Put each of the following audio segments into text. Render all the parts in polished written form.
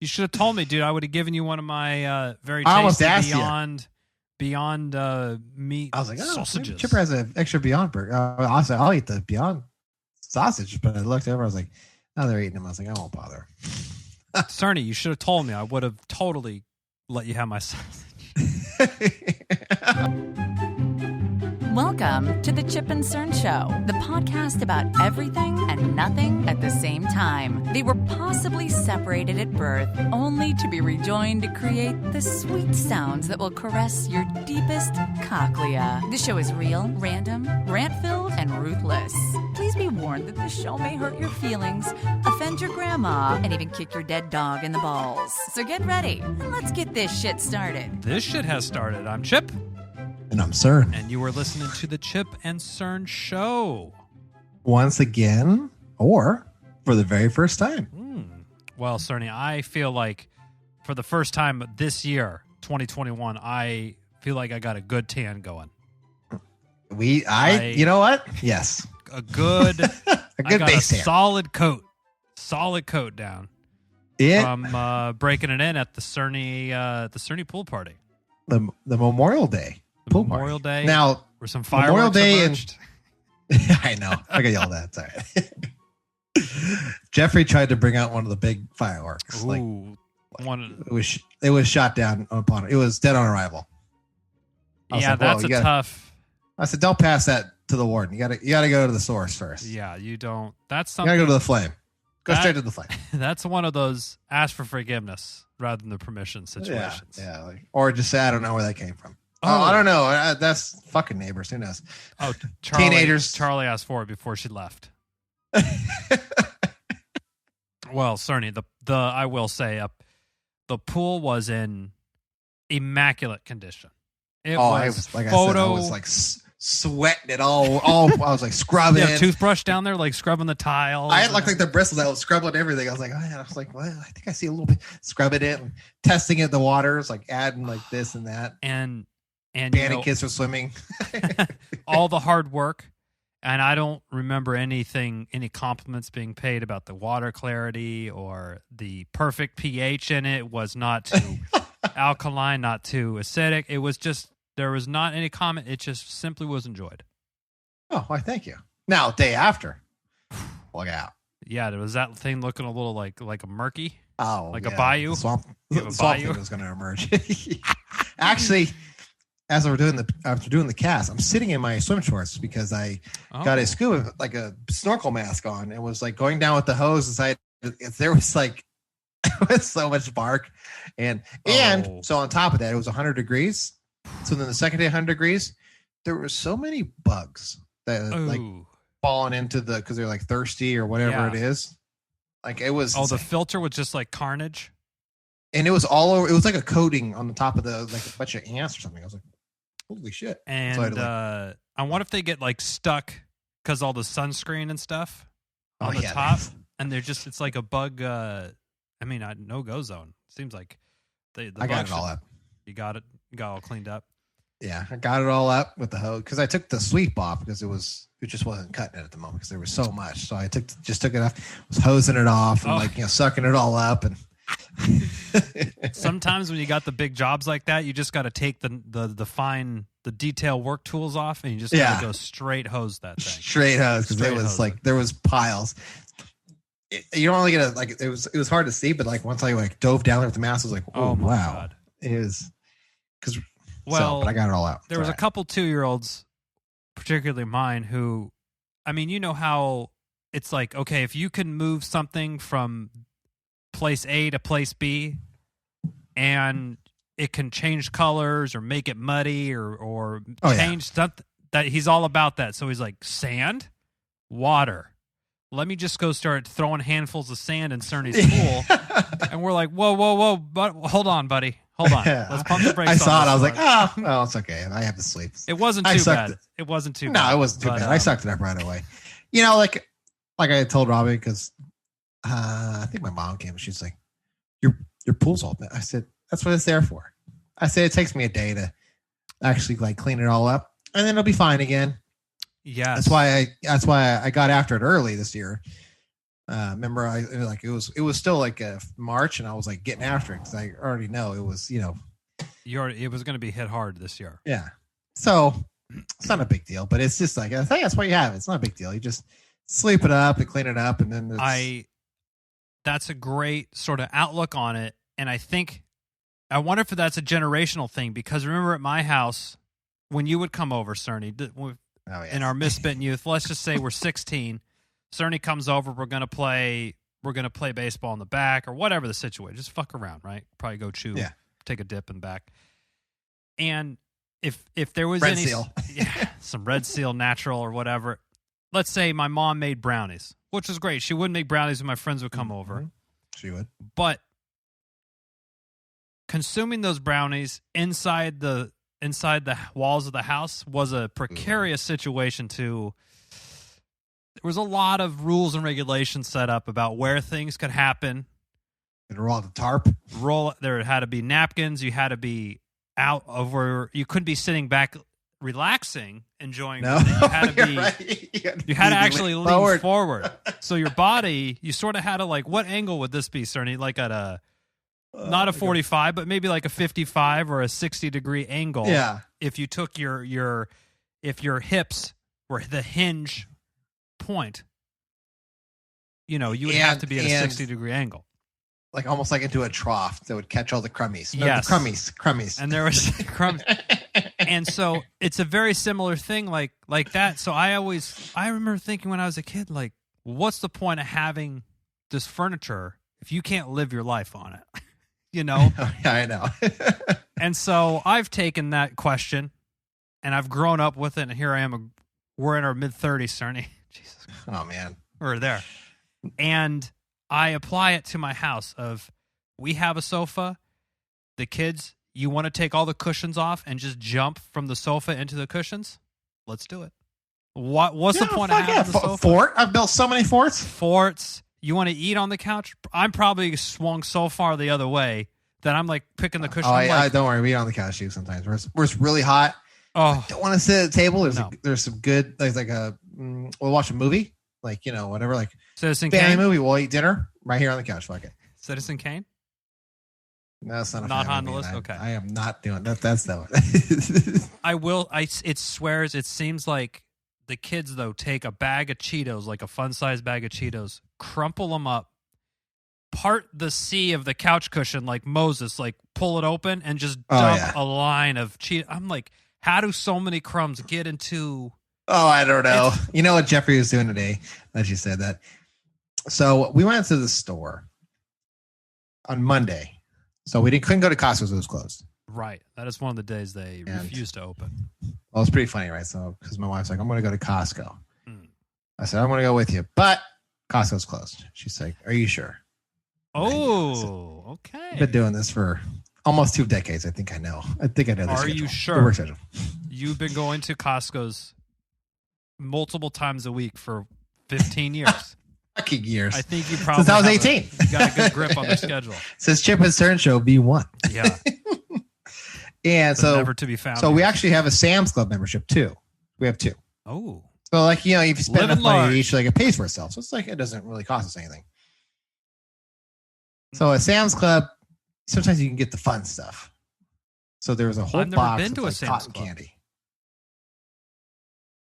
You should have told me, dude. I would have given you one of my very I almost tasty asked Beyond meat I was like, sausages. Chipper has an extra Beyond burger. Also, I'll eat the Beyond sausage, but I looked over. I was like, oh, they're eating them. I was like, I won't bother. Cerny, you should have told me. I would have totally let you have my sausage. Welcome to the Chip and Cern Show, the podcast about everything and nothing at the same time. They were possibly separated at birth, only to be rejoined to create the sweet sounds that will caress your deepest cochlea. The show is real, random, rant-filled, and ruthless. Please be warned that this show may hurt your feelings, offend your grandma, and even kick your dead dog in the balls. So get ready, and let's get this shit started. This shit has started. I'm Chip. And I'm Cern. And you are listening to the Chip and Cern Show. Once again, or for the very first time. Well, Cerny, I feel like for the first time this year, 2021, I feel like I got a good tan going. You know what? Yes. A good, a good base tan. Solid coat down. Yeah. From breaking it in at the Cerny Pool Party. The Memorial Day. Pool Memorial party. Day. Now, where some fireworks Memorial Day emerged. I know. I got yelled at. Sorry. Jeffrey tried to bring out one of the big fireworks. Ooh, it was shot down upon it. It was dead on arrival. Yeah, that's tough. I said, don't pass that to the warden. You gotta go to the source first. Yeah, you don't. That's You something. gotta go to the flame. Go straight to the flame. That's one of those ask for forgiveness rather than the permission situations. Yeah. Or just say, I don't know where that came from. Oh, I don't know. That's fucking neighbors. Who knows? Oh, teenagers. Charlie asked for it before she left. Well, Cerny, I will say, the pool was in immaculate condition. I was like sweating it all. I was like scrubbing. Yeah, toothbrush down there, like scrubbing the tile. I had like the bristles. I was scrubbing everything. I was like, well, I think I see a little bit. Scrubbing it and testing it. The waters, like adding like this and that. And banning kids for swimming. All the hard work. And I don't remember any compliments being paid about the water clarity or the perfect pH in it. Was not too alkaline, not too acidic. It was just, there was not any comment. It just simply was enjoyed. Oh, why, thank you. Now, day after, look out. Yeah, there was that thing looking a little like a murky. Oh, like a bayou. The swamp thing was going to emerge. Actually, as we're doing the cast, I'm sitting in my swim shorts because I got a scuba, like a snorkel mask on, and was like going down with the hose inside. There was like so much bark, and so on top of that, it was 100 degrees. So then the second day, 100 degrees, there were so many bugs that like falling into because they're like thirsty or whatever it is. Like it was. Oh, the filter was just like carnage. And it was all over. It was like a coating on the top of like a bunch of ants or something. I was like, holy shit. And so I wonder if they get like stuck because all the sunscreen and stuff on the top. And they're just, it's like a bug. No-go zone. Seems like I got it all up. You got it? You got it all cleaned up? Yeah, I got it all up with the hose because I took the sweep off because it just wasn't cutting it at the moment because there was so much. So I took it off, was hosing it off and sucking it all up. And sometimes when you got the big jobs like that, you just got to take the detail work tools off and you just got to go straight hose that thing. Straight hose because it was like there was piles. You don't really get it was hard to see, but like once I like dove down there with the mask, I was like, oh my God. It is because but I got it all out. There was a couple 2-year-olds, particularly mine, who, I mean, you know how it's like, okay, if you can move something from place A to place B and it can change colors or make it muddy or change something, that he's all about that. So he's like, sand, water. Let me just go start throwing handfuls of sand in Cerny's pool. And we're like, whoa, but hold on, buddy. Hold on. Let's pump the brakes. I saw it. I was like, oh, it's okay. I have to sleep. It wasn't too bad. It wasn't too bad. No, it wasn't too bad. I sucked it up right away. You know, like I told Robbie, because I think my mom came and she's like, your pool's all bad. I said, that's what it's there for. I said, it takes me a day to actually like clean it all up and then it'll be fine again. Yeah. That's why I got after it early this year Remember, it was still like March, and I was like getting after it because I already know it was, it was going to be hit hard this year. Yeah. So it's not a big deal, but it's just like, I think that's what you have. It's not a big deal. You just sleep it up and clean it up, and then that's a great sort of outlook on it. And I wonder if that's a generational thing, because remember at my house when you would come over, Cerny, in our misspent youth, let's just say we're 16. Cerny comes over. We're gonna play baseball in the back or whatever the situation. Just fuck around, right? Probably go chew, take a dip in the back. And if there was Red Seal, some Red Seal natural or whatever. Let's say my mom made brownies, which was great. She wouldn't make brownies when my friends would come over. She would, but consuming those brownies inside the walls of the house was a precarious situation. There was a lot of rules and regulations set up about where things could happen. And roll out the tarp. There had to be napkins. You had to be out over. You couldn't be sitting back, relaxing, enjoying. No, you had to be. Right. You had to actually lean forward. So your body, you sort of had to what angle would this be, Cerny? Like at a. Not a 45, but maybe like a 55 or a 60-degree angle. Yeah. If you took if your hips were the hinge point, you would have to be at a 60-degree angle. Like almost like into a trough that would catch all the crummies. No, yes. The crummies. And there was crumbs. And so it's a very similar thing like that. So I remember thinking when I was a kid, what's the point of having this furniture if you can't live your life on it? Yeah, I know. And so I've taken that question and I've grown up with it. And here I am. We're in our mid-30s, Cerny. Jesus. Oh, man. We're there. And I apply it to my house we have a sofa. The kids, you want to take all the cushions off and just jump from the sofa into the cushions? Let's do it. What's the point of having the sofa? Fort? I've built so many forts. Forts. You want to eat on the couch? I'm probably swung so far the other way that I'm picking the cushion. Don't worry. We eat on the couch too sometimes. Where it's really hot. Oh, I don't want to sit at the table. There's some good, we'll watch a movie, whatever, Citizen family Kane movie. We'll eat dinner right here on the couch. Fuck it. Citizen Kane? No, it's not on the list. Okay. I am not doing that. That's the one. I will. It swears. It seems like the kids, though, take a bag of Cheetos, like a fun-sized bag of Cheetos, crumple them up, part the C of the couch cushion like Moses, pull it open and just dump a line of Cheetos. I'm like, how do so many crumbs get into... Oh, I don't know. You know what Jeffrey was doing today that you said that? So we went to the store on Monday. So we couldn't go to Costco because it was closed. Right. That is one of the days they refused to open. Well, it's pretty funny, right? So, because my wife's like, I'm going to go to Costco. I said, I'm going to go with you, but Costco's closed. She's like, are you sure? Oh, okay. I've been doing this for almost 2 decades. I think I know. This Are you sure? Work schedule. You've been going to Costco's multiple times a week for 15 years. Fucking years. I think you probably since I was 18. You got a good grip on the schedule. Since Chip and Cern Show V1. Yeah. And so never to be found. So we actually have a Sam's Club membership too. We have 2. Oh. So if you spend enough money each, it pays for itself. So it's it doesn't really cost us anything. So at Sam's Club, sometimes you can get the fun stuff. So there was a whole box of cotton candy.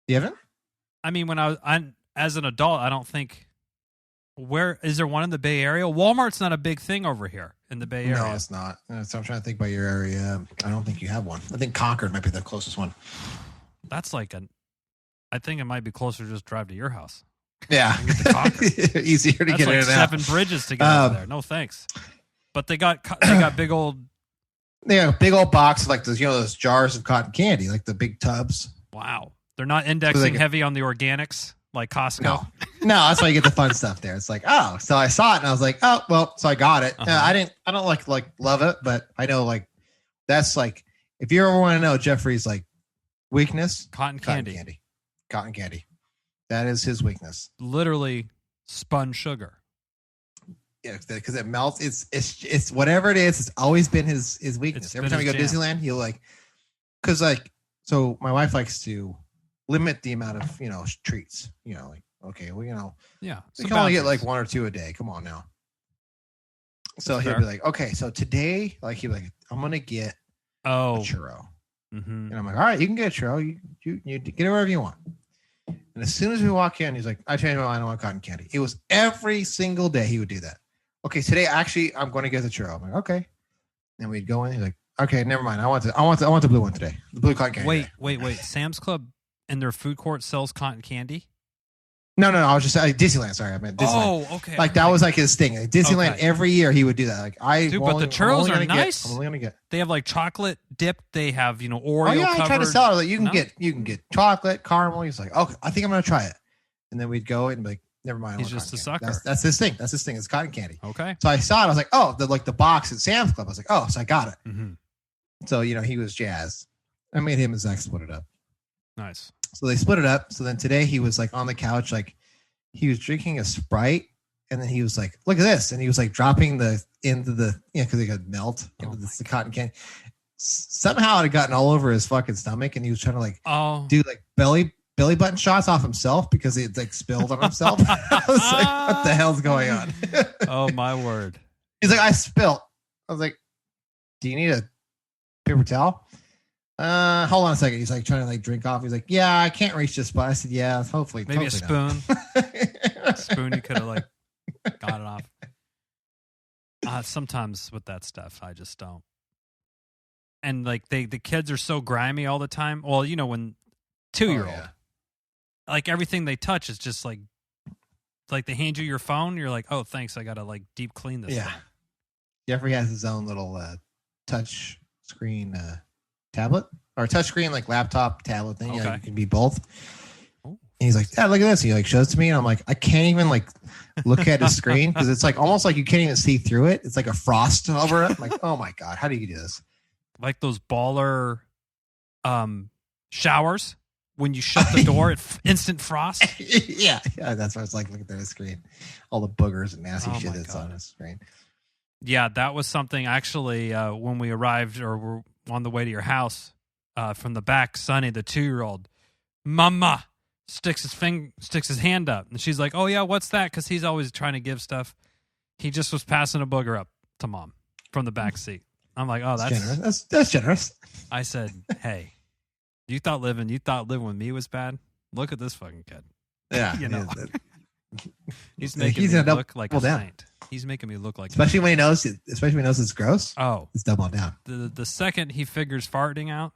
You haven't? I mean, as an adult, I don't think. Where is there one in the Bay Area? Walmart's not a big thing over here in the Bay Area. No, it's not. So I'm trying to think about your area. I don't think you have one. I think Concord might be the closest one. That's I think it might be closer to just drive to your house. Yeah. Easier to get in and out. 7 bridges to get over there. No thanks. But they got big old. They have a big old box of those jars of cotton candy, like the big tubs. Wow. They're not indexing heavy on the organics like Costco. No, that's why you get the fun stuff there. It's so I saw it and I was like, oh, well, so I got it. I don't love it, but I know that's if you ever want to know Jeffrey's weakness, cotton candy. That is his weakness. Literally spun sugar. Yeah, because it melts. It's whatever it is. It's always been his weakness. Every time we go to Disneyland, he'll because so my wife likes to limit the amount of treats. okay, well, Yeah. we can only get like 1 or 2 a day. Come on now. So he'll be like, okay, so today, like he'll be like, I'm gonna get a churro, and I'm like, all right, you can get a churro. You get it wherever you want. And as soon as we walk in, he's like, I changed my mind. I want cotton candy. It was every single day he would do that. Okay, today actually I'm going to get the churro. I'm like, okay. And we'd go in. He's like, okay, never mind. I want the blue one today. The blue cotton candy. Wait. Sam's Club in their food court sells cotton candy? No. I was just Disneyland. Sorry, I meant Disneyland. Oh, okay. Like that was like his thing. Like, Disneyland every year he would do that. Like but the churros are nice. I'm only gonna get. They have like chocolate dip. They have Oreo. Oh yeah, covered. I tried to sell it. Like, you can get chocolate, caramel. He's like, okay, I think I'm gonna try it. And then we'd go and be like, never mind. He's just a sucker. That's his thing. That's his thing. It's cotton candy. Okay. So I saw it. I was like, oh, the box at Sam's Club. I was like, oh, so I got it. Mm-hmm. So he was jazzed. I made him and Zach split it up. Nice. So they split it up. So then today he was like on the couch, like he was drinking a Sprite, and then he was like, look at this, and he was like dropping into the because it could melt into the cotton candy. Somehow it had gotten all over his fucking stomach, and he was trying to like do like belly button shots off himself because he had like spilled on himself. I was like, what the hell's going on? Oh my word. He's like, I spilled. I was like, do you need a paper towel? Hold on a second. He's like trying to like drink off. He's like, yeah, I can't reach this spot. I said, yeah, hopefully. Maybe a spoon. Spoon, you could have like got it off. Sometimes with that stuff, I just don't. And like the kids are so grimy all the time. Well, when 2-year-old, like everything they touch is just like they hand you your phone. You're like, oh, thanks. I got to like deep clean this. Yeah. Thing. Jeffrey has his own little touch screen tablet or touch screen like laptop tablet thing. Okay. You can be both. And he's like, yeah, look at this. He like shows it to me, and I'm like, I can't even like look at his screen because it's like almost like you can't even see through it. It's like a frost over it. I'm like, oh my god, how do you do this? Like those baller showers when you shut the door, instant frost. yeah, that's what it's like looking at his screen. All the boogers and nasty shit that's on his screen. Yeah, that was something actually when we arrived or were on the way to your house from the back. Sonny, the 2-year-old, Mama sticks his hand up, and she's like, "Oh yeah, what's that?" Because he's always trying to give stuff. He just was passing a booger up to Mom from the back seat. I'm like, "Oh, that's generous. That's generous." I said, "Hey, you thought living with me was bad? Look at this fucking kid." Yeah, he's making me look like a saint. He's making me look like, especially when he knows it's gross. Oh, it's double down. The second he figures farting out,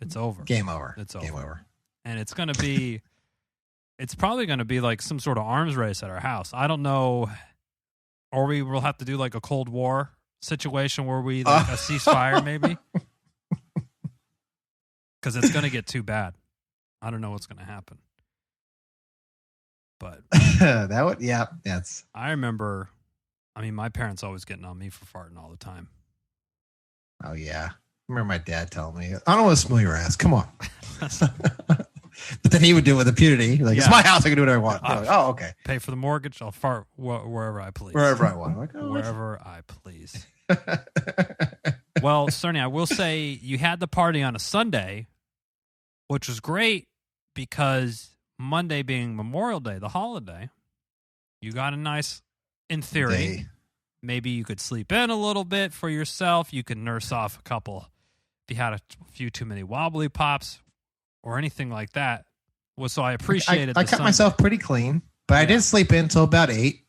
it's over. Game over. It's Game over. And it's probably gonna be like some sort of arms race at our house. I don't know, or we will have to do like a Cold War situation where we like a ceasefire maybe, because it's gonna get too bad. I don't know what's gonna happen. But that's. I remember. I mean, my parents always getting on me for farting all the time. Oh yeah, I remember my dad telling me, "I don't want to smell your ass. Come on." But then he would do it with impunity. Like, it's my house. I can do whatever I want. Like, oh, okay. Pay for the mortgage. I'll fart wherever I please. Wherever I want. Like, wherever I please. Well, Cerny, I will say you had the party on a Sunday, which was great because Monday being Memorial Day, the holiday, you got a nice, in theory, maybe you could sleep in a little bit for yourself. You could nurse off a couple if you had a few too many wobbly pops or anything like that. Well, so I appreciated I cut myself pretty clean, but I did sleep in until about 8.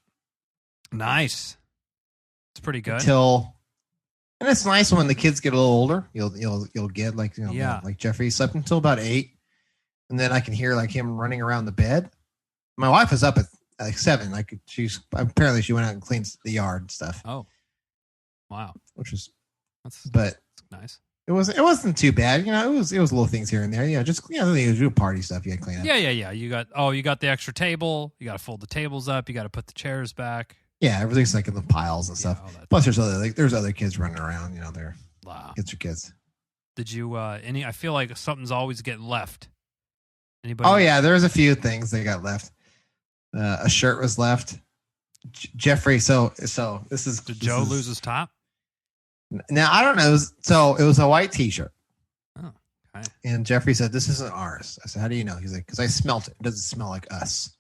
Nice. It's pretty good. And it's nice when the kids get a little older. You'll get like like Jeffrey slept until about 8. And then I can hear like him running around the bed. My wife was up at like 7. Like she went out and cleaned the yard and stuff. Oh, wow! That's nice. It wasn't too bad. It was little things here and there. Yeah, just do party stuff. You got to clean up. Yeah. You got the extra table. You got to fold the tables up. You got to put the chairs back. Yeah, everything's like in the piles and stuff. Plus, there's other kids running around. They're kids. Did you I feel like something's always getting left. Anybody? Oh yeah, there's a few things that got left. A shirt was left. Jeffrey. So this is. Did Joe lose his top? Now I don't know. So it was a white T-shirt. Oh, Right. And Jeffrey said, "This isn't ours." I said, "How do you know?" He's like, "Because I smelt it. It doesn't smell like us."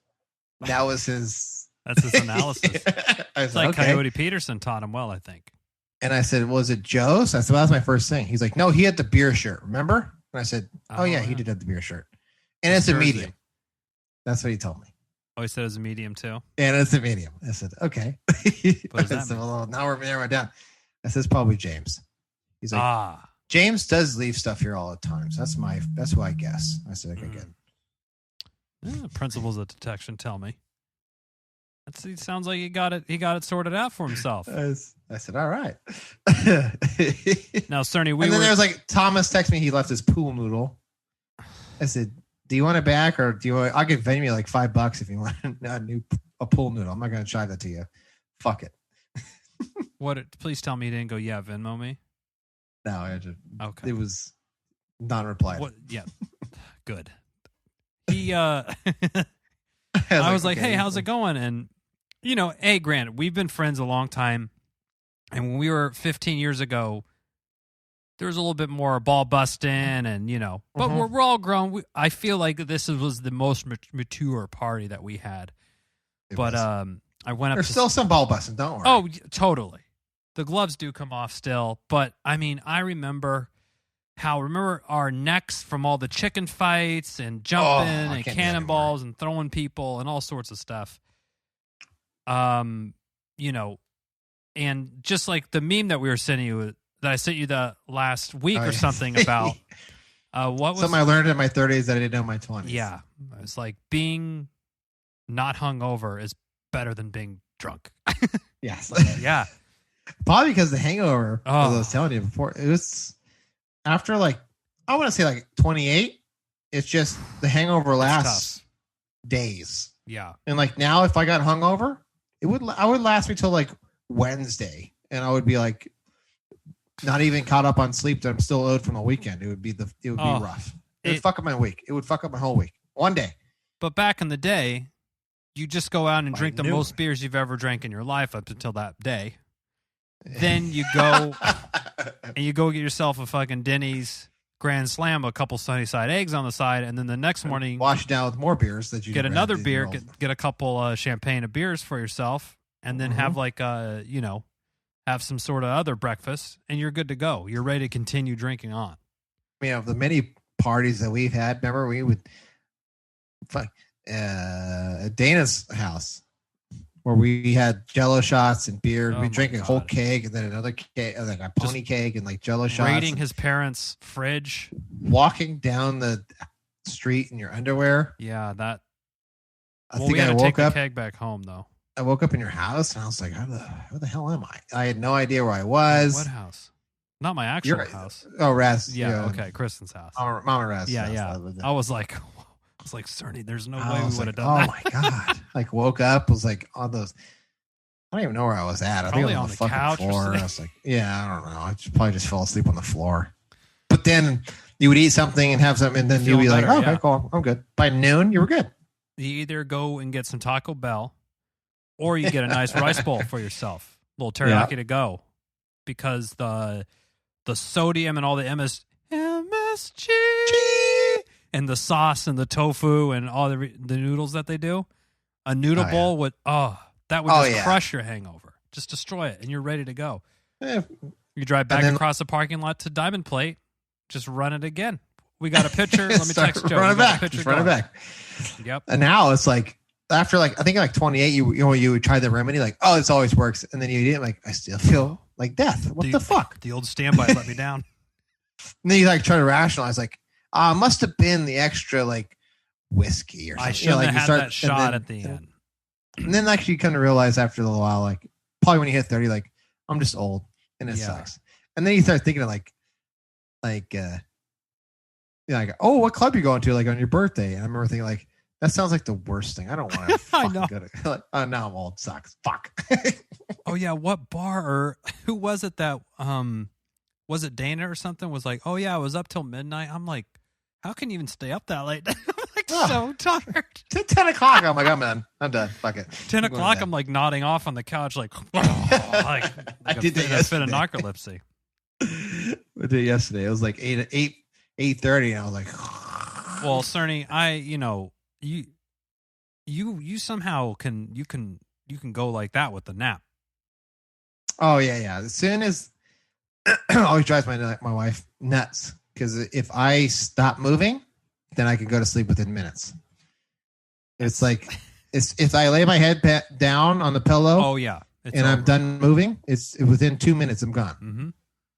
That was his. That's his analysis. It's like okay. Coyote Peterson taught him well, I think. And I said, "Was it Joe's?" I said, "Well, that's my first thing." He's like, "No, he had the beer shirt. Remember?" And I said, "Oh yeah, he did have the beer shirt, and it's a medium." That's what he told me. Oh, he said it was a medium too? And it's a medium. I said, okay. What does that mean? Well, now we're narrowing it down. I said, it's probably James. He's like, James does leave stuff here all the time. So that's who I guess. I said, okay, good. Principles of detection tell me. It sounds like he got it sorted out for himself. I said, all right. Now, Cerny, and then there's like, Thomas texted me, he left his pool noodle. I said, do you want it back, or do you want? I'll give Venmo like $5 if you want a pool noodle. I'm not going to charge that to you. Fuck it. Please tell me you didn't go. Yeah, Venmo me. No, okay. It was non-reply. Yeah, good. He, I was like, hey, how's it going? And hey, granted, we've been friends a long time, and when we were 15 years ago, there was a little bit more ball busting, and but we're all grown. I feel like this was the most mature party that we had. I went up. There's still some ball busting. Don't worry. Oh, totally. The gloves do come off still, but I mean, I remember our necks from all the chicken fights and jumping and cannonballs and throwing people and all sorts of stuff. And just like the meme that we were sending you. That I sent you the last week or something about what was something I learned in my 30s that I didn't know in my 20s. Yeah, it's like being not hungover is better than being drunk. Yes. Yeah. Probably because the hangover, as I was telling you before, it was after I want to say 28. It's just the hangover lasts days. Yeah. And now if I got hungover, I would last me till Wednesday, and I would be not even caught up on sleep that I'm still owed from the weekend. It would be rough. It would fuck up my week. It would fuck up my whole week. One day. But back in the day, you just go out and drink the most beers you've ever drank in your life up until that day. Then you go and you go get yourself a fucking Denny's Grand Slam, a couple sunny side eggs on the side, and then the next morning wash it down with more beers that you get another beer, get a couple champagne of beers for yourself, and then have have some sort of other breakfast, and you're good to go. You're ready to continue drinking on. The many parties that we've had, remember we would at Dana's house where we had Jello shots and beer. We'd drink a whole keg and then another keg, a pony keg and Jello shots. Raiding his parents' fridge. Walking down the street in your underwear. Yeah, that. I think I woke take up. The keg back home though. I woke up in your house and I was like, "How the hell am I?" I had no idea where I was. What house? Not my actual house. Oh, Raz. Yeah. Okay, Kristen's house. Mama Raz. Yeah. I was like, Cerny, there's no way we would have done that. Oh my god! Woke up, was on those. I don't even know where I was at. I think I was on the fucking couch floor. I was like, yeah, I don't know. I probably just fell asleep on the floor. But then you would eat something and have something, and then you'd be like, "Oh, okay, cool, I'm good." By noon, you were good. You either go and get some Taco Bell, or you get a nice rice bowl for yourself, a little teriyaki to go, because the sodium and all the MSG and the sauce and the tofu and all the noodles that they do, a noodle bowl would just crush your hangover, just destroy it, and you're ready to go. Yeah. You drive back across the parking lot to Diamond Plate, just run it again. We got a picture. Let me text Joe. Run it back. Just run it back. Yep. And now it's after I think 28, you would try the remedy this always works, and then you eat it I still feel like death. What the fuck? The old standby let me down. And then you try to rationalize must have been the extra whiskey or something. I shouldn't have had that shot at the end. And then actually you kind of realize after a little while, probably when you hit 30, I'm just old and it sucks. And then you start thinking of oh, what club you going to on your birthday? And I remember thinking that sounds like the worst thing. I don't want to fucking go to oh, now I'm old. Sucks. Fuck. Oh yeah, what bar or who was it that was it Dana or something was oh yeah, I was up till midnight. I'm like, how can you even stay up that late? I'm so tired. 10 o'clock. I'm I'm done. I'm done. Fuck it. 10 o'clock. I'm nodding off on the couch I did that yesterday. Fit of narcolepsy. I did it yesterday. It was 8 8:30, and I was like, well, Cerny, you somehow can go like that with the nap. oh yeah. As soon as always drives my wife nuts, because if I stop moving, then I can go to sleep within minutes. It's like if I lay my head down on the pillow. Oh yeah, and I'm done moving. It's within 2 minutes I'm gone. Mm-hmm.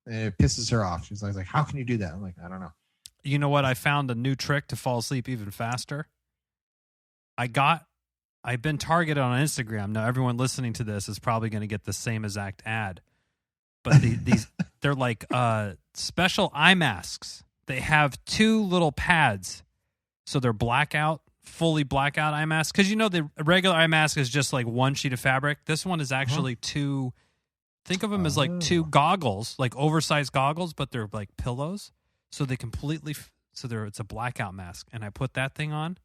And it pisses her off. She's like, "How can you do that?" I'm like, "I don't know." You know what? I found a new trick to fall asleep even faster. I've been targeted on Instagram. Now everyone listening to this is probably going to get the same exact ad. But these they're like special eye masks. They have 2 little pads, so they're fully blackout eye masks. Because the regular eye mask is just like 1 sheet of fabric. This one is actually 2. Think of them as like 2 goggles, like oversized goggles, but they're like pillows. So they completely. It's a blackout mask, and I put that thing on.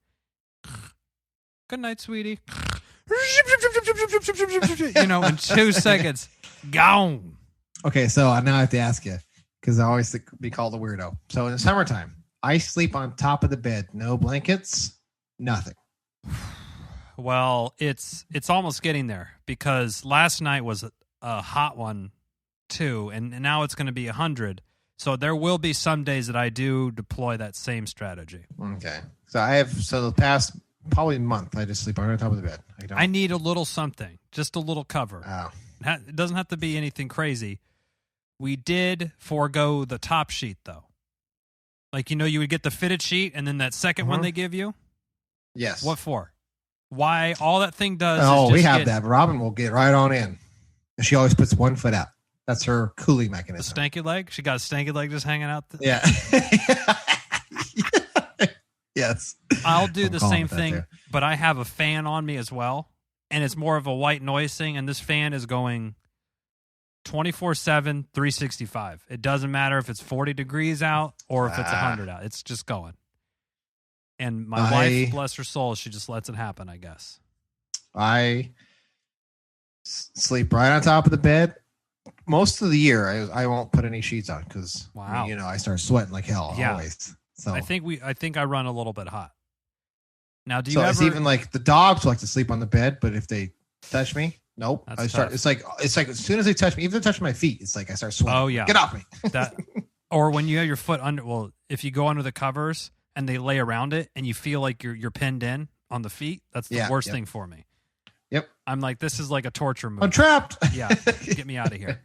Good night, sweetie. In 2 seconds, gone. Okay, so now I have to ask you, because I always be called a weirdo. So in the summertime, I sleep on top of the bed, no blankets, nothing. Well, it's almost getting there, because last night was a hot one too, and now it's going to be 100. So there will be some days that I do deploy that same strategy. Okay, so the past probably month, I just sleep on top of the bed. I need a little something, just a little cover. Oh. It doesn't have to be anything crazy. We did forego the top sheet, though. Like, you would get the fitted sheet, and then that second one they give you? Yes. What for? Why? All that thing does is we have that. Robin will get right on in. And she always puts 1 foot out. That's her cooling mechanism. The stanky leg? She got a stanky leg just hanging out? Yeah. Yes. I'll do the same thing, but I have a fan on me as well, and it's more of a white noise thing, and this fan is going 24/7, 365. It doesn't matter if it's 40 degrees out or if it's 100 out. It's just going. And my wife, bless her soul, she just lets it happen, I guess. I sleep right on top of the bed. Most of the year, I won't put any sheets on because, I start sweating like hell always. So I think I run a little bit hot. Now, do you It's even like the dogs like to sleep on the bed, but if they touch me, nope. That's I start. tough. It's like as soon as they touch me, even if they touch my feet, it's like I start sweating. Oh yeah, get off me. Or when you have your foot under. Well, if you go under the covers and they lay around it, and you feel like you're pinned in on the feet, that's the worst thing for me. Yep. I'm like, this is like a torture move. I'm trapped. Yeah, get me out of here.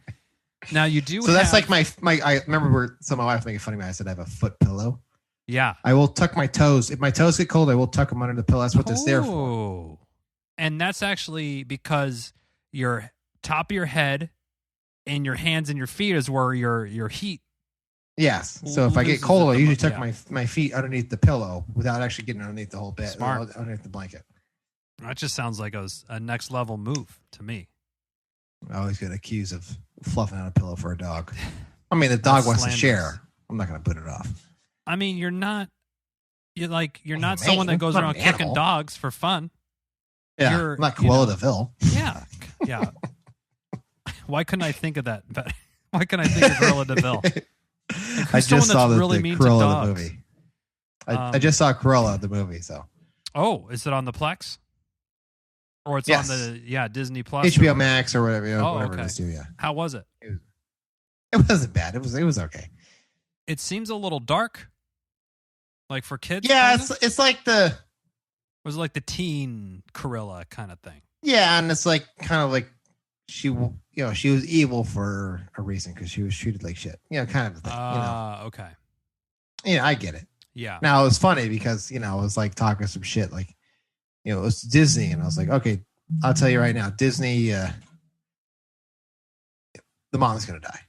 Now you do. So that's like my. I remember where my wife making fun of me. I said I have a foot pillow. Yeah. I will tuck my toes. If my toes get cold, I will tuck them under the pillow. That's what it's there for. And that's actually because your top of your head and your hands and your feet is where your heat. Yes. So if I get cold, I usually tuck my feet underneath the pillow without actually getting underneath the whole bed. Smart. Underneath the blanket. That just sounds like a next level move to me. I always get accused of fluffing out a pillow for a dog. I mean, the dog wants to share. I'm not going to put it off. I mean, you're not someone that goes around kicking dogs for fun. Yeah, you're not Cruella de Vil. Yeah, yeah. Why couldn't I think of that? Why couldn't I think of Cruella de Vil? I just saw the Cruella the movie. I just saw Cruella the movie. So, is it on the Plex? Or it's on the Disney Plus, HBO Max or whatever. Whatever it is too. Yeah. How was it? It wasn't bad. It was okay. It seems a little dark. Like for kids? Yeah, it's like it was like the teen Cruella kind of thing. Yeah, and it's like kind of like she was evil for a reason because she was treated like shit. Kind of thing. Okay. Yeah, I get it. Yeah. Now it was funny because it was like talking some shit like it was Disney, and I was like, okay, I'll tell you right now, Disney, the mom's gonna die.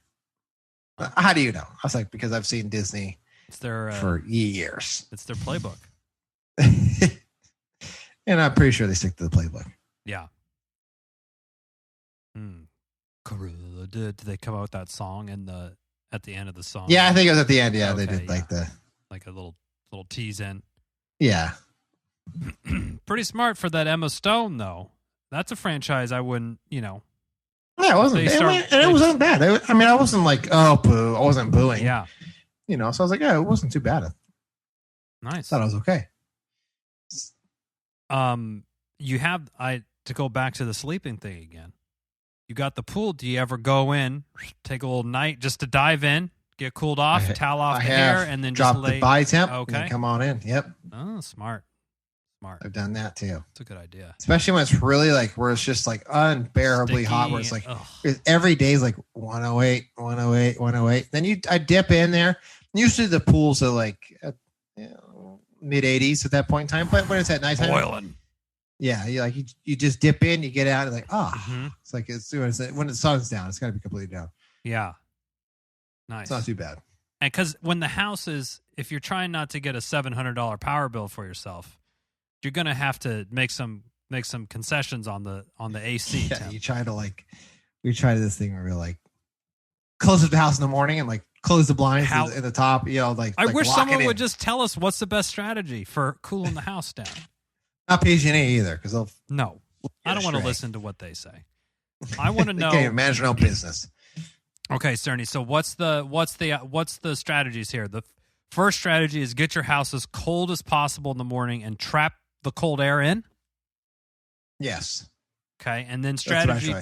How do you know? I was like, because I've seen Disney. It's their for years. It's their playbook. And I'm pretty sure they stick to the playbook. Yeah. Did they come out with that song at the end of the song? Yeah, I think it was at the end. Yeah, okay, they did like a little tease in. Yeah. Pretty smart for that Emma Stone though. That's a franchise I wouldn't, Yeah, it wasn't bad. It wasn't bad. I wasn't like, oh, boo. I wasn't booing. Yeah. So I was like, yeah, it wasn't too bad. Nice. Thought it was okay. To go back to the sleeping thing again. You got the pool. Do you ever go in, take a little night just to dive in, get cooled off, towel off the hair, and then drop just lay the body temp? Okay, and come on in. Yep. Oh, smart. I've done that too. It's a good idea, especially when it's really like where it's just like unbearably hot. Where it's like every day is like 108, 108, 108. Then I dip in there. Usually the pools are like mid 80s at that point in time, but when it's at nighttime, boiling. Yeah, you just dip in, you get out, and like it's like when the sun's down, it's got to be completely down. Yeah, nice. It's not too bad. And because when the house is, if you're trying not to get a $700 power bill for yourself, you're gonna have to make some concessions on the AC. Yeah, you try to we tried this thing where we like close up the house in the morning and like close the blinds in the top. I wish someone would just tell us what's the best strategy for cooling the house down. Not PG&E either, because they'll. No, I don't want to listen to what they say. I want to know. They can't manage their own business. Okay, Cerny. So what's the strategies here? The first strategy is get your house as cold as possible in the morning and trap the cold air in. Yes. Okay, and then strategy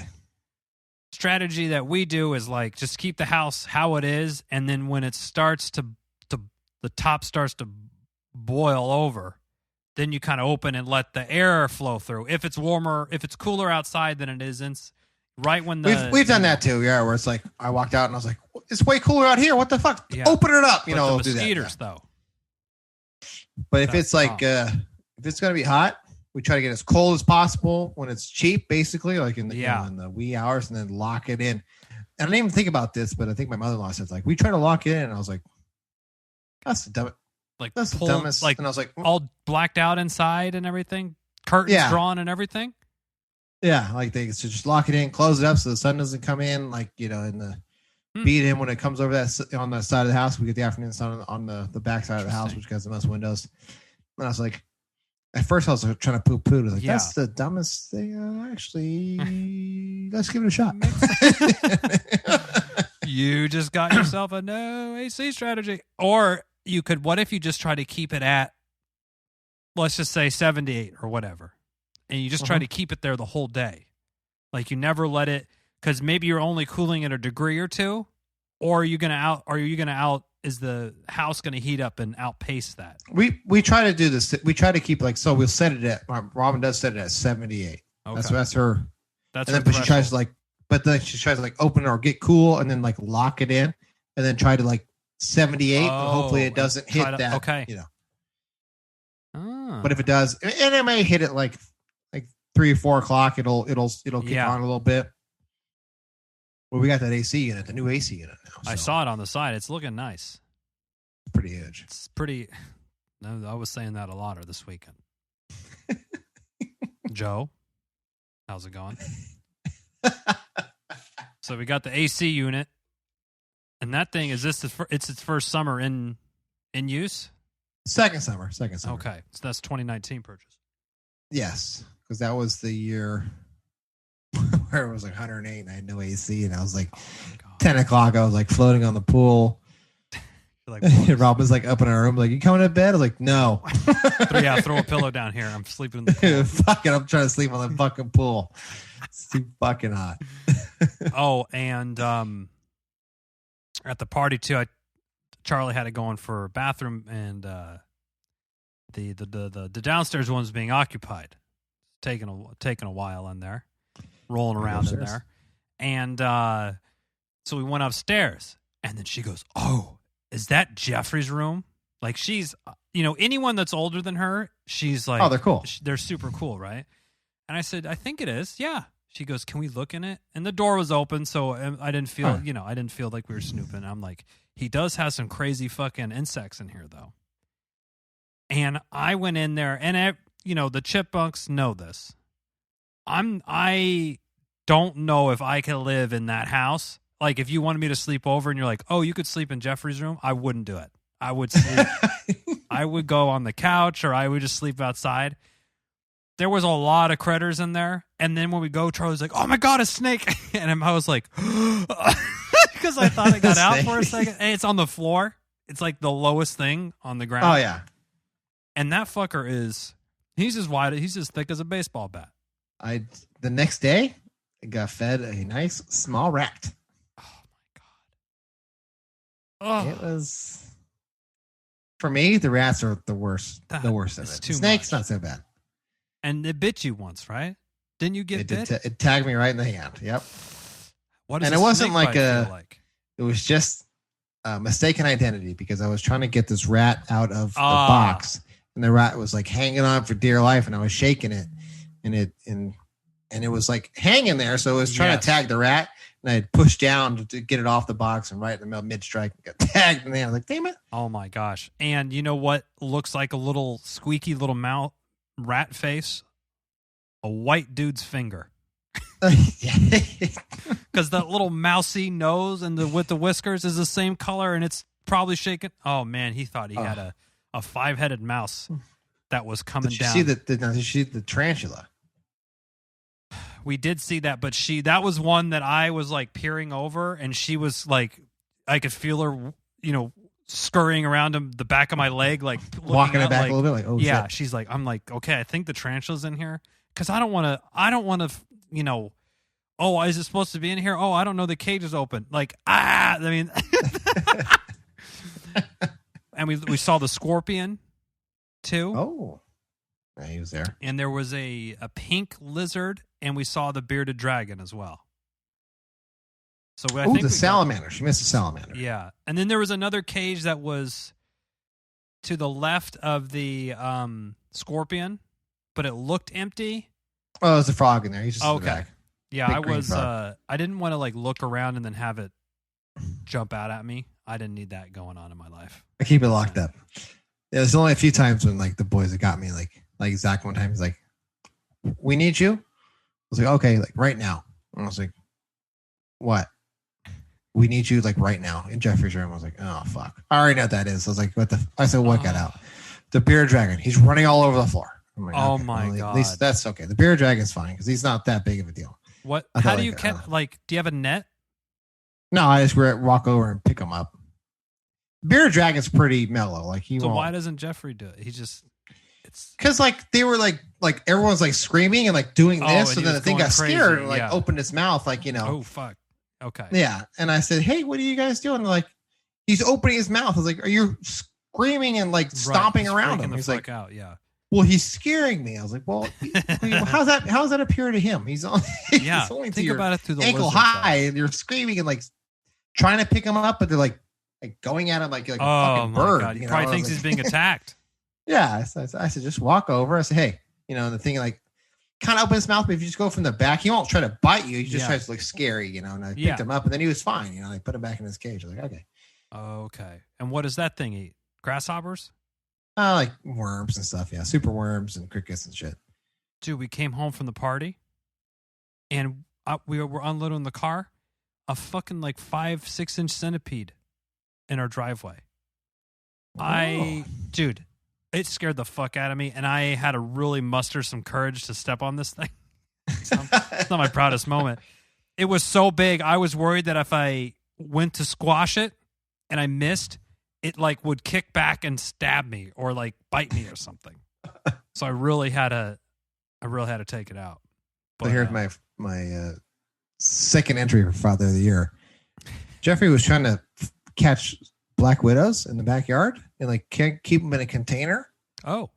that we do is like just keep the house how it is, and then when it starts to the top starts to boil over, then you kind of open and let the air flow through. If it's cooler outside than it is right when we've done that too. Yeah, where it's like I walked out and I was like, it's way cooler out here. What the fuck? Yeah. Open it up. The mosquitoes though. But if it's like if it's gonna be hot, we try to get as cold as possible when it's cheap, basically, like in the wee hours, and then lock it in. And I didn't even think about this, but I think my mother-in-law said we try to lock it in, and I was like, that's the dumbest. That's the dumbest. And I was like, all blacked out inside and everything, curtains drawn and everything. Yeah, like they should just lock it in, close it up so the sun doesn't come in. Beat in when it comes over that on the side of the house. We get the afternoon sun on the back side of the house, which has the most windows. And I was like, at first I was trying to poo-poo. I was like, that's the dumbest thing. Actually, let's give it a shot. You just got yourself a no AC strategy. Or you could, what if you just try to keep it at, let's just say 78 or whatever, and you just try to keep it there the whole day. Like you never let it, because maybe you're only cooling it a degree or two, or is the house going to heat up and outpace that? We try to do this. We try to keep so we'll set it at, Robin does set it at 78. Okay. That's her. That's and then, but she tries to open or get cool and then lock it in and then try to 78 and hopefully it doesn't hit that. Okay. But if it does, and it may hit it like 3 or 4 o'clock, it'll kick on a little bit. Well, we got that AC unit, the new AC unit now. So. I saw it on the side. It's looking nice. Pretty huge. It's pretty. No, I was saying that a lot this weekend. Joe, how's it going? So we got the AC unit, and that thing it's its first summer in use. Second summer. Okay, so that's 2019 purchase. Yes, because that was the year where it was 108 and I had no AC, and I was 10 o'clock. I was floating on the pool. Rob was up in our room, you coming to bed? I was like, no. Throw a pillow down here. I'm sleeping in the pool. Fuck it, I'm trying to sleep on the fucking pool. It's too fucking hot. Oh, and at the party too, Charlie had it going for a bathroom, and the downstairs one's being occupied. Taking a while in there, rolling around in there, and so we went upstairs, and then she goes, "Oh, is that Jeffrey's room?" She's, anyone that's older than her, she's like, "Oh, they're cool. They're super cool, right?" And I said, "I think it is, yeah." She goes, "Can we look in it?" And the door was open, so I didn't feel, I didn't feel like we were snooping. I'm like, he does have some crazy fucking insects in here, though. And I went in there, and the chipmunks know this. I don't know if I can live in that house. If you wanted me to sleep over, and you're like, "Oh, you could sleep in Jeffrey's room," I wouldn't do it. I would sleep. I would go on the couch, or I would just sleep outside. There was a lot of critters in there, and then when we go, Charlie's like, "Oh my god, a snake!" And I was like, because I thought I got out for a second. And it's on the floor. It's like the lowest thing on the ground. Oh yeah. And that fucker he's as thick as a baseball bat. The next day I got fed a nice small rat. Oh my God. Oh. It was, for me, the rats are the worst. The worst of it. Snakes, not so bad. And it bit you once, right? Didn't you get bit? It tagged me right in the hand. Yep. What does and it wasn't like like? It was just a mistaken identity because I was trying to get this rat out of the box, and the rat was like hanging on for dear life, and I was shaking it, and it was like hanging there, so it was trying to tag the rat, and I had pushed down to get it off the box, and right in the middle, mid-strike, got tagged in the hand. I was like, damn it. Oh my gosh. And you know what looks like a little squeaky little mouth rat face? A white dude's finger. Because that little mousy nose and with the whiskers is the same color, and it's probably shaking. Oh man, he thought he had a 5-headed mouse that was coming down. Did you see the tarantula? We did see that, but that was one that I was like peering over, and she was like, I could feel her, scurrying around the back of my leg, like walking it back like, a little bit, like, oh yeah. shit. She's like, I'm like, okay, I think the tarantula's in here because I don't want to, oh, is it supposed to be in here? Oh, I don't know. The cage is open. Like, I mean, and we saw the scorpion too. Oh, yeah, he was there. And there was a pink lizard, and we saw the bearded dragon as well. So I think the salamander. She missed the salamander. Yeah. And then there was another cage that was to the left of the scorpion, but it looked empty. Oh, there's a frog in there. He's just in the back. Yeah, Big I green was frog. I didn't want to like look around and then have it jump out at me. I didn't need that going on in my life. I keep it locked up. Yeah, there's only a few times when like the boys have got me like Zach one time he's like, we need you. I was like, okay, like right now. And I was like, what? We need you like right now in Jeffrey's room. I was like, oh fuck. I already know what that is. I was like, I said, what got out? The bearded dragon. He's running all over the floor. I'm like, oh okay, my well, God. At least that's okay. The bearded dragon's fine because he's not that big of a deal. What? How do you catch? Like, do you have a net? No, I just walk over and pick him up. Bearded dragon's pretty mellow. Like he. So won't. why doesn't Jeffrey do it? It's because like they were like everyone's like screaming and like doing this, so then the thing got crazy. scared and like opened its mouth, like Oh fuck. Okay. Yeah, and I said, hey, what are you guys doing? And they're like, he's opening his mouth. I was like, are you screaming and like stomping around him? He's like, out. Yeah. Well, he's scaring me. I was like, well, how does that appear to him? He's on. Yeah. He's only think about it through the ankle high, and you're screaming and like trying to pick him up, but they're like going at him like a fucking bird. God. He probably thinks he's being attacked. Yeah. So I said, just walk over. I said, hey, the thing like kind of open his mouth, but if you just go from the back, he won't try to bite you. He just tries to look scary, and I picked him up, and then he was fine. I put him back in his cage. I was like, okay. Okay. And what does that thing eat? Grasshoppers? Like worms and stuff. Yeah. Super worms and crickets and shit. Dude, we came home from the party and we were unloading the car. A fucking like 5-6 inch centipede in our driveway. Dude, it scared the fuck out of me. And I had to really muster some courage to step on this thing. It's not my proudest moment. It was so big. I was worried that if I went to squash it and I missed, it like would kick back and stab me or like bite me or something. So I really had to take it out. But so here's my second entry for Father of the Year. Jeffrey was trying to catch black widows in the backyard and like can't keep them in a container. Oh,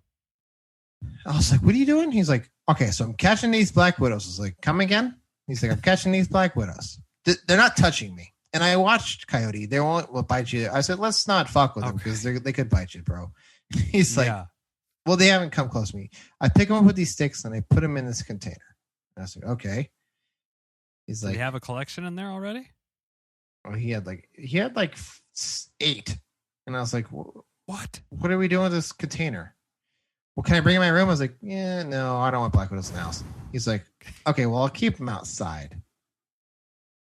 I was like, what are you doing? He's like, okay, so I'm catching these black widows. I was like, come again? He's like, I'm catching these black widows. They're not touching me. And I watched Coyote. They won't bite you. I said, let's not fuck with them because they could bite you, bro. He's like, well, they haven't come close to me. I pick them up with these sticks and I put them in this container. And I was like, okay. He's like, do you have a collection in there already? Oh, he had like 8. And I was like, what? What are we doing with this container? Well, can I bring it in my room? I was like, yeah, no, I don't want black widows in the house. He's like, okay, well, I'll keep them outside.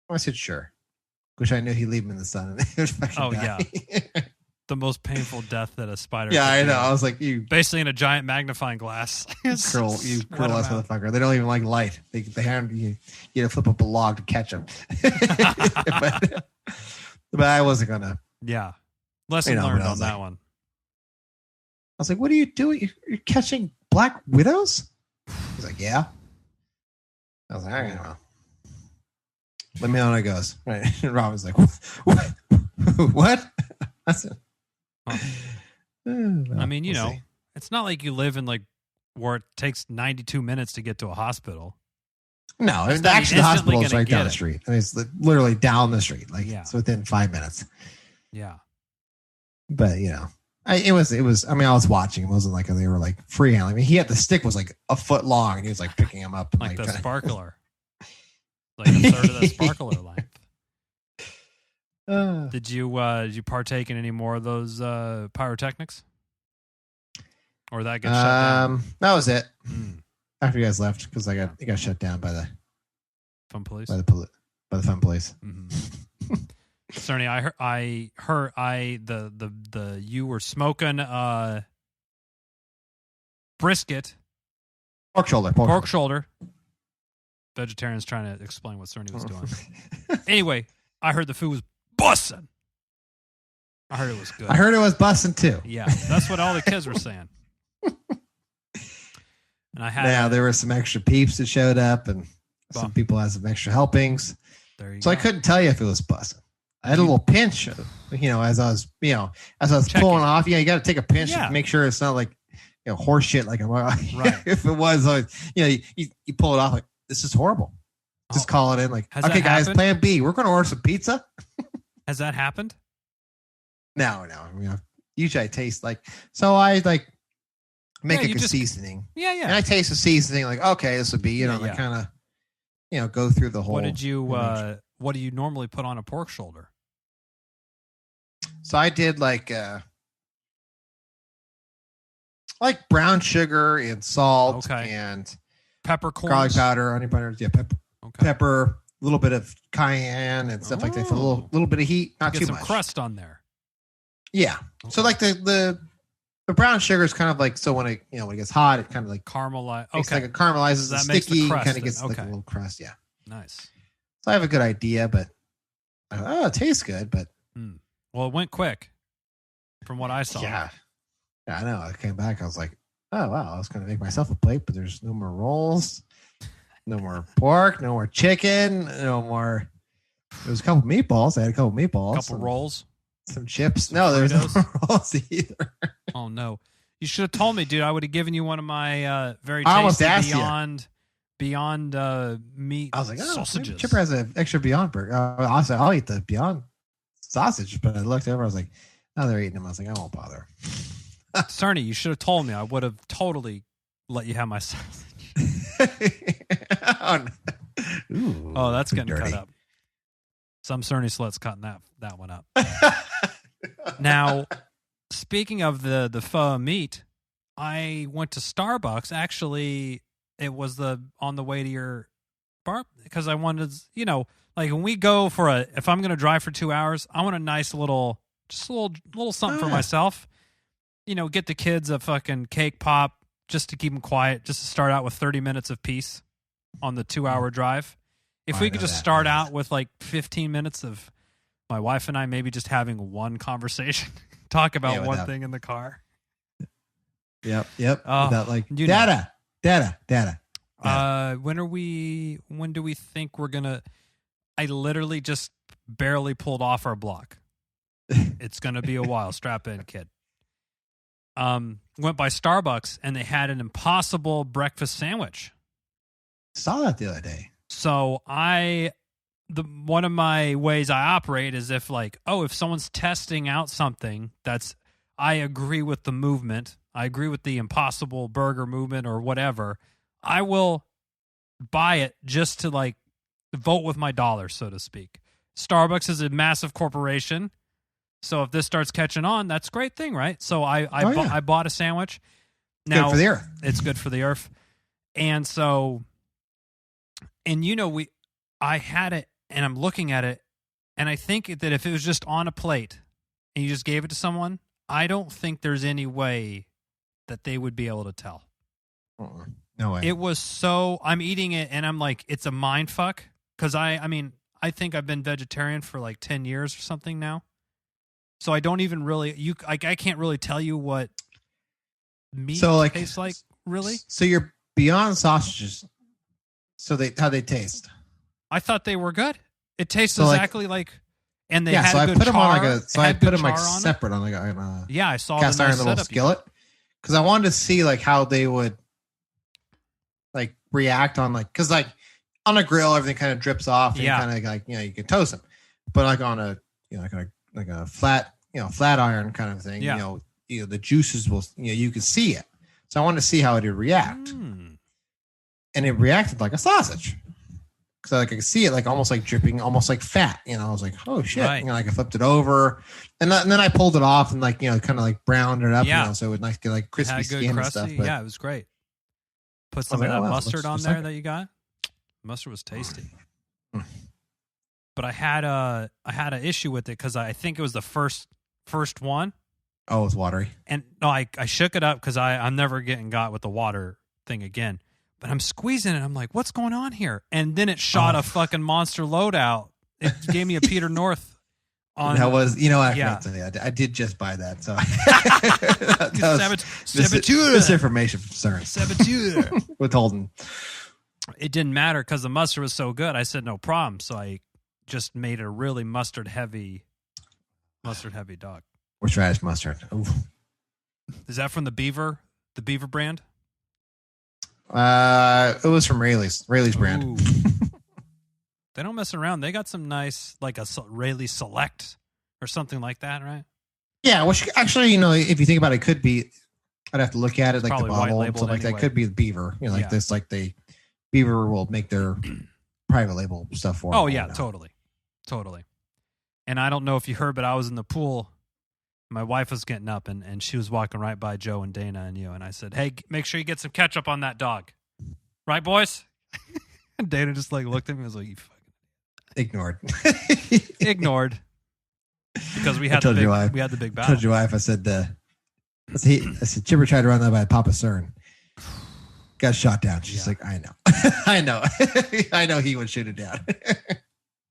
I said, sure. Wish I knew he'd leave him in the sun. And it would fucking die. Yeah. The most painful death that a spider. Yeah, I know. I was like, you basically in a giant magnifying glass. You cruel ass motherfucker. They don't even like light. They have you to flip up a log to catch them. but I wasn't gonna. Yeah. Lesson learned on that one. I was like, what are you doing? You're catching black widows? He's like, yeah. I was like, I don't know. Let me know how it goes. Right. And Rob was like, what? I said, I mean, you know, it's not like you live in like where it takes 92 minutes to get to a hospital. No, actually the hospital is right down the street. I mean, it's literally down the street. Like it's within 5 minutes. Yeah. But you know, it was. I mean, I was watching. It wasn't like they were like freehandling. I mean, the stick was like a foot long, and he was like picking him up, and, like the sparkler, like a third of the sparkler length. Did you partake in any more of those pyrotechnics, or that got shut down? That was it. After you guys left, because it got shut down by the fun police. By the fun police. Mm-hmm. Cerny, I heard you were smoking brisket, pork shoulder. Vegetarians trying to explain what Cerny was doing. Anyway, I heard the food was bussin'. I heard it was good. I heard it was bussin' too. Yeah, that's what all the kids were saying. And I had there were some extra peeps that showed up, and some people had some extra helpings. So I couldn't tell you if it was bussin'. I had a little pinch, as I was pulling off. You got to take a pinch to make sure it's not like, horse shit. Like, right. If it was, you pull it off like, this is horrible. Just call it in. Like, okay, guys, plan B. We're going to order some pizza. Has that happened? No. I mean, usually I taste I make a seasoning. Yeah. And I taste the seasoning like, okay, this would be, like kind of, go through the whole. What do you normally put on a pork shoulder? So I did like brown sugar and salt and peppercorns, garlic powder, honey butter, pepper, a little bit of cayenne and stuff like that for a little bit of heat, not too much. Get some crust on there. Yeah. Okay. So like the brown sugar is kind of like, so when it gets hot, it kind of like caramelize. Okay. Like it caramelizes, that sticky, kind of gets like a little crust. Yeah. Nice. So I have a good idea, but it tastes good. But well, it went quick, from what I saw. Yeah, I know. I came back. I was like, oh wow, I was going to make myself a plate, but there's no more rolls, no more pork, no more chicken, no more. There was a couple meatballs. I had a couple meatballs, couple rolls, some chips. No, there's no rolls either. Oh no! You should have told me, dude. I would have given you one of my very tasty Beyond meat. I was like, sausages. Chipper has an extra Beyond burger. I'll eat the Beyond sausage, but I looked over. I was like, oh, they're eating them. I was like, I won't bother. Cerny, you should have told me. I would have totally let you have my sausage. Oh, that's getting dirty. Cut up. Some Cerny sluts cutting that one up. Now, speaking of the pho meat, I went to Starbucks. Actually, it was on the way to your bar because I wanted, like when we go if I'm going to drive for 2 hours, I want a nice little something for myself. Get the kids a fucking cake pop just to keep them quiet, just to start out with 30 minutes of peace on the 2-hour drive. If we could just start out with like 15 minutes of my wife and I maybe just having one conversation, talk about one thing in the car. Yep. Without like data. When do we think we're gonna? I literally just barely pulled off our block. It's gonna be a while. Strap in, kid. Went by Starbucks and they had an Impossible breakfast sandwich. Saw that the other day. So one of my ways I operate is if someone's testing out something I agree with the movement. I agree with the Impossible Burger movement or whatever. I will buy it just to vote with my dollar, so to speak. Starbucks is a massive corporation. So if this starts catching on, that's a great thing, right? So I bought a sandwich. Now, good for the earth. It's good for the earth. And so, I had it and I'm looking at it and I think that if it was just on a plate and you just gave it to someone, I don't think there's any way that they would be able to tell. No way. It was I'm eating it and I'm like, it's a mind fuck. Cause I think I've been vegetarian for 10 years or something now. So I don't even really I can't really tell you what meat tastes like, really. So you're beyond sausages. So how they taste? I thought they were good. It tastes exactly like, and they had so a good I put char. them on so I put them like separate on I saw cast the iron nice little skillet because I wanted to see like how they would like react on because like on a grill everything kind of drips off and kind of like you can toast them, but like on a like a flat flat iron kind of thing the juices will you can see it. So I wanted to see how it would react, and it reacted like a sausage. So like I could see it like almost like dripping, almost like fat. I was like, oh shit! Right. Like I flipped it over, and then I pulled it off and like kind of like browned it up. So it would get like crispy skin and stuff. But it was great. Put some of that mustard on there that you got. Mustard was tasty. But I had an issue with it because I think it was the first one. Oh, it's watery. And no, I shook it up because I'm never getting got with the water thing again. But I'm squeezing it. I'm like, what's going on here? And then it shot a fucking monster load out. It gave me a Peter North. That was, I did just buy that. So misinformation from Cern. Saboteur. Withholding. It didn't matter because the mustard was so good. I said no problem. So I just made a really mustard heavy dog. Horseradish mustard. Ooh. Is that from the Beaver brand? It was from Rayleigh's brand. They don't mess around. They got some nice, like a Rayleigh Select or something like that, right? Yeah, which actually, if you think about it, could be. I'd have to look at it, like the bottle and stuff like that. Could be the Beaver, this, like the Beaver will make their private label stuff for. Oh yeah, totally. And I don't know if you heard, but I was in the pool. My wife was getting up, and she was walking right by Joe and Dana and you. And I said, hey, make sure you get some ketchup on that dog. Right, boys? And Dana just looked at me and was like, you fucking... Ignored. Because we had the big battle. I told your wife, I said, Chipper tried to run that by Papa Cern. Got shot down. She's like, I know. I know. I know he would shoot it down.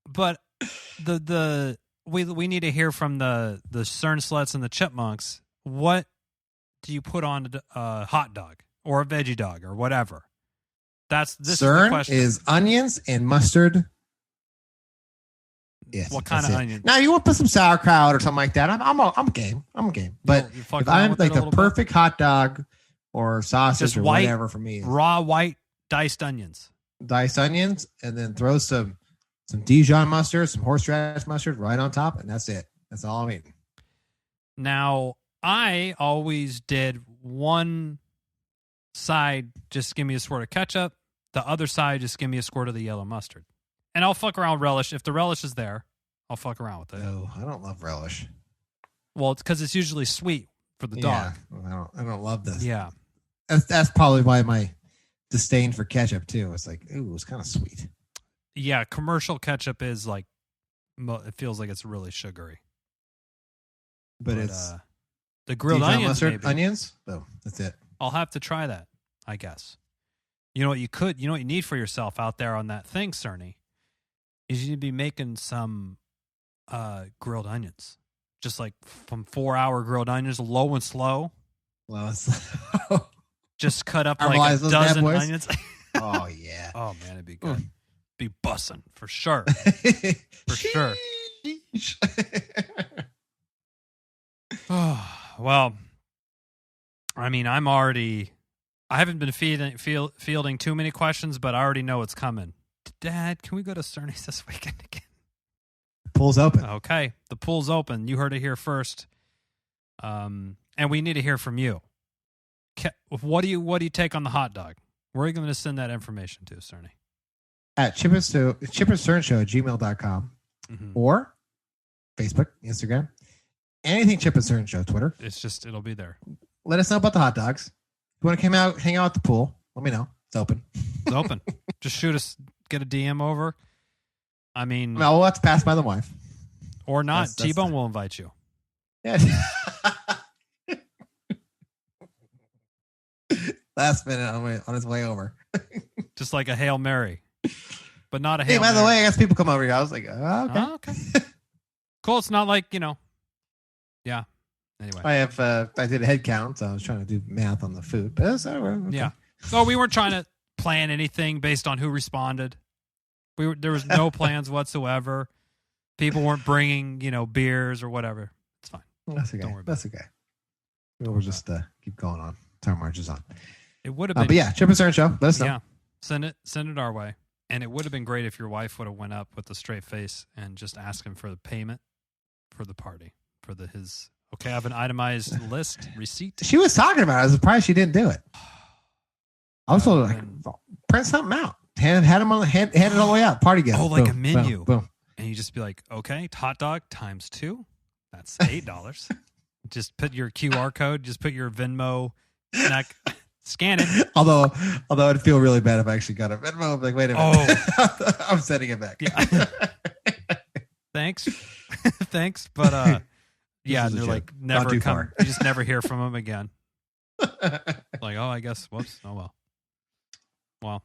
But we need to hear from the Cern Sluts and the Chipmunks. What do you put on a hot dog or a veggie dog or whatever? This is the question. Is onions and mustard. Yes. What kind of onion? Now you want to put some sauerkraut or something like that. I'm game. But if I'm like the perfect hot dog or sausage just or whatever for me, raw white diced onions. And then throw some Dijon mustard, some horseradish mustard right on top, and that's it. That's all I'm eating. Now, I always did one side, just give me a squirt of ketchup. The other side, just give me a squirt of the yellow mustard. And I'll fuck around with relish. If the relish is there, I'll fuck around with it. No, I don't love relish. Well, it's because it's usually sweet for the dog. I don't love this. Yeah. That's probably why my disdain for ketchup, too. It's like, ooh, it's kind of sweet. Yeah, commercial ketchup is like, it feels like it's really sugary. But it's the grilled onions. Mustard, maybe. Onions? Oh, that's it. I'll have to try that, I guess. You know what you need for yourself out there on that thing, Cerny, is you need to be making some grilled onions. Just like from 4-hour grilled onions, low and slow. Just cut up like a dozen onions. Oh, yeah. Oh, man, it'd be good. Be bussing for sure. For sure. Well, I mean, I haven't been fielding too many questions, but I already know what's coming. Dad, can we go to Cerny's this weekend again? Pool's open. Okay, the pool's open. You heard it here first. And we need to hear from you. What do you take on the hot dog? Where are you going to send that information to, Cerny? At chipandcernshow@gmail.com or Facebook, Instagram, anything Chip and Cern Show, Twitter. It'll be there. Let us know about the hot dogs. If you want to hang out at the pool, let me know. It's open. It's open. Just shoot us, get a DM over. I mean, no, we'll have to pass by the wife. Or not. T-Bone will invite you. Yeah. Last minute on his way over. Just like a Hail Mary. But not a Hail Mary. By the way, I guess people come over here. I was like, oh, okay. Oh, okay. Cool. It's not like, Yeah. Anyway, I did a head count, so I was trying to do math on the food, but it's okay. Yeah. So we weren't trying to plan anything based on who responded. There was no plans whatsoever. People weren't bringing, beers or whatever. It's fine. That's okay. Don't worry about That's okay. We'll just keep going on. Time marches on. It would have been. But yeah, Chip and Cern show. Let us know. Yeah. Send it our way. And it would have been great if your wife would have went up with a straight face and just asked him for the payment for the party, for his. Okay, I have an itemized list receipt. She was talking about it. I was surprised she didn't do it. I was told, print something out. Hand it all the way out. Party guest. Oh, like a menu. Boom, boom. And you just be like, okay, hot dog times 2. That's $8. Just put your QR code. Just put your Venmo snack. Scan it. Although it'd feel really bad if I actually got a Venmo. I'm like, wait a minute. Oh. I'm sending it back. Yeah. Thanks. But yeah, they're like never come. Far. You just never hear from them again. Like, oh, I guess. Whoops. Oh well. Well,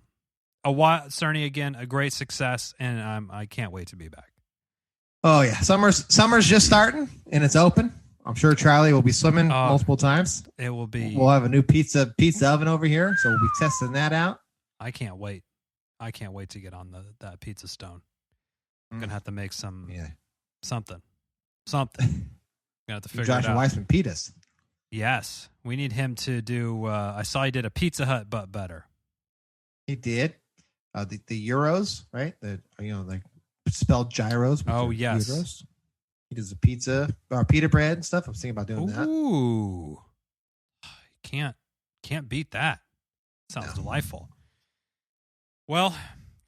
Cerny again, a great success, and I can't wait to be back. Oh yeah, summer's just starting and it's open. I'm sure Charlie will be swimming multiple times. It will be. We'll have a new pizza oven over here, so we'll be testing that out. I can't wait. I can't wait to get on that pizza stone. I'm gonna have to make something. Gonna have to figure Josh it out. Weissman pitas. Yes, we need him to do. I saw he did a Pizza Hut, but better. He did. The Euros, right? Like spelled gyros. Oh yes. Euros. He does a pita bread and stuff. I'm thinking about doing that. Ooh, can't beat that. Sounds delightful. Well,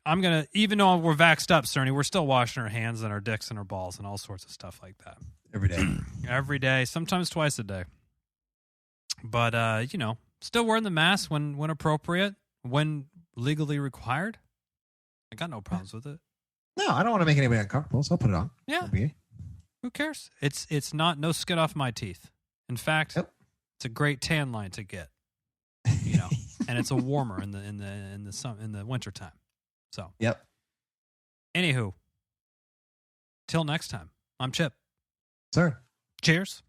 I'm gonna, even though we're vaxxed up, Cerny, we're still washing our hands and our dicks and our balls and all sorts of stuff like that every day. Every day, sometimes twice a day. But still wearing the mask when appropriate, when legally required. I got no problems with it. No, I don't want to make anybody uncomfortable, so I'll put it on. Yeah. Who cares? It's not no skin off my teeth. In fact, It's a great tan line to get. And it's a warmer in the wintertime. So yep. Anywho, till next time. I'm Chip. Sir. Cheers.